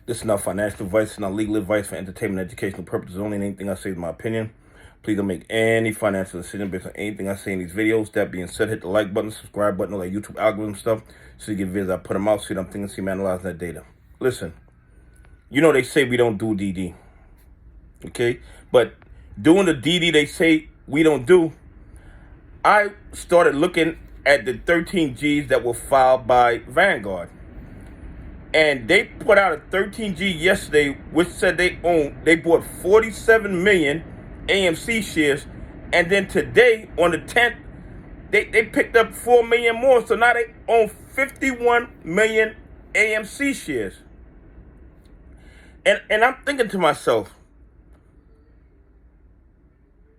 This is not financial advice. It's not legal advice for entertainment and educational purposes only. And anything I say is my opinion. Please don't make any financial decision based on anything I say in these videos. That being said, hit the like button, subscribe button, all that YouTube algorithm stuff, so you get videos I put them out, see what I'm thinking, see me analyzing that data. Listen, you know they say we don't do DD, okay? But doing the DD they say we don't do, I started looking at the 13 Gs that were filed by Vanguard. And they put out a 13G yesterday, which said they bought 47 million AMC shares. And then today, on the 10th, they picked up 4 million more. So now they own 51 million AMC shares. And I'm thinking to myself,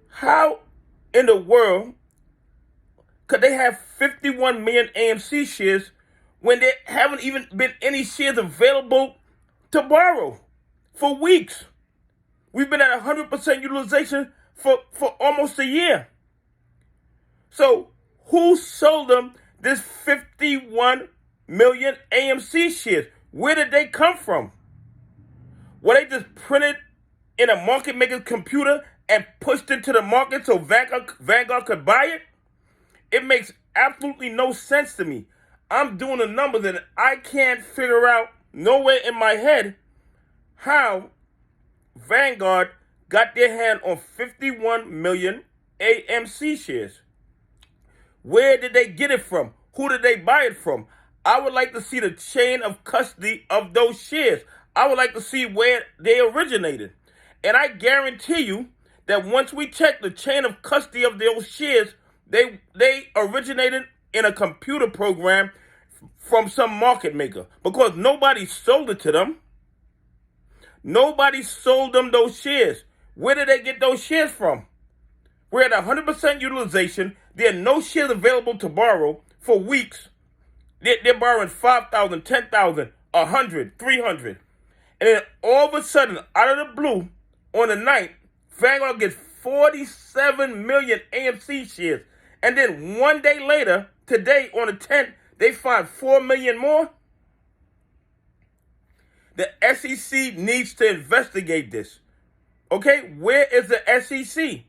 how in the world could they have 51 million AMC shares when there haven't even been any shares available to borrow for weeks? We've been at 100% utilization for almost a year. So who sold them this 51 million AMC shares? Where did they come from? Were they just printed in a market maker's computer and pushed into the market so Vanguard could buy it? It makes absolutely no sense to me. I'm doing the numbers and I can't figure out nowhere in my head how Vanguard got their hand on 51 million AMC shares. Where did they get it from? Who did they buy it from? I would like to see the chain of custody of those shares. I would like to see where they originated. And I guarantee you that once we check the chain of custody of those shares, they originated in a computer program from some market maker, because nobody sold it to them. Nobody sold them those shares. Where did they get those shares from? We're at 100% utilization. There are no shares available to borrow for weeks. They're borrowing 5,000, 10,000, 100, 300. And then all of a sudden, out of the blue, on the 9th, Vanguard gets 47 million AMC shares. And then one day later, today on the 10th, they find 4 million more. The SEC needs to investigate this. Okay, where is the SEC?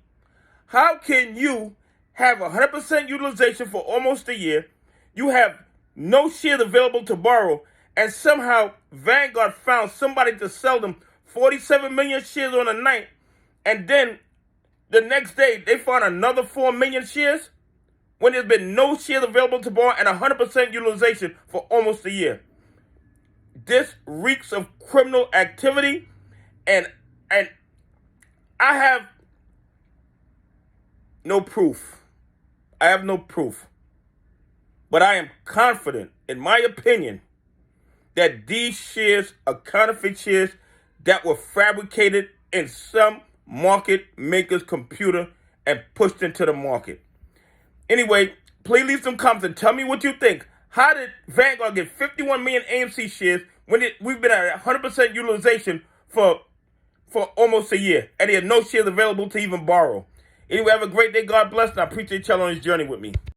How can you have 100% utilization for almost a year? You have no shares available to borrow, and somehow Vanguard found somebody to sell them 47 million shares on the 9th, and then the next day they found another 4 million shares when there's been no shares available to borrow and 100% utilization for almost a year. This reeks of criminal activity, and I have no proof. I have no proof. But I am confident, in my opinion, that these shares are counterfeit shares that were fabricated in some market maker's computer and pushed into the market. Anyway, please leave some comments and tell me what you think. How did Vanguard get 51 million AMC shares when we've been at 100% utilization for almost a year, and they have no shares available to even borrow? Anyway, have a great day. God bless, and I appreciate y'all on this journey with me.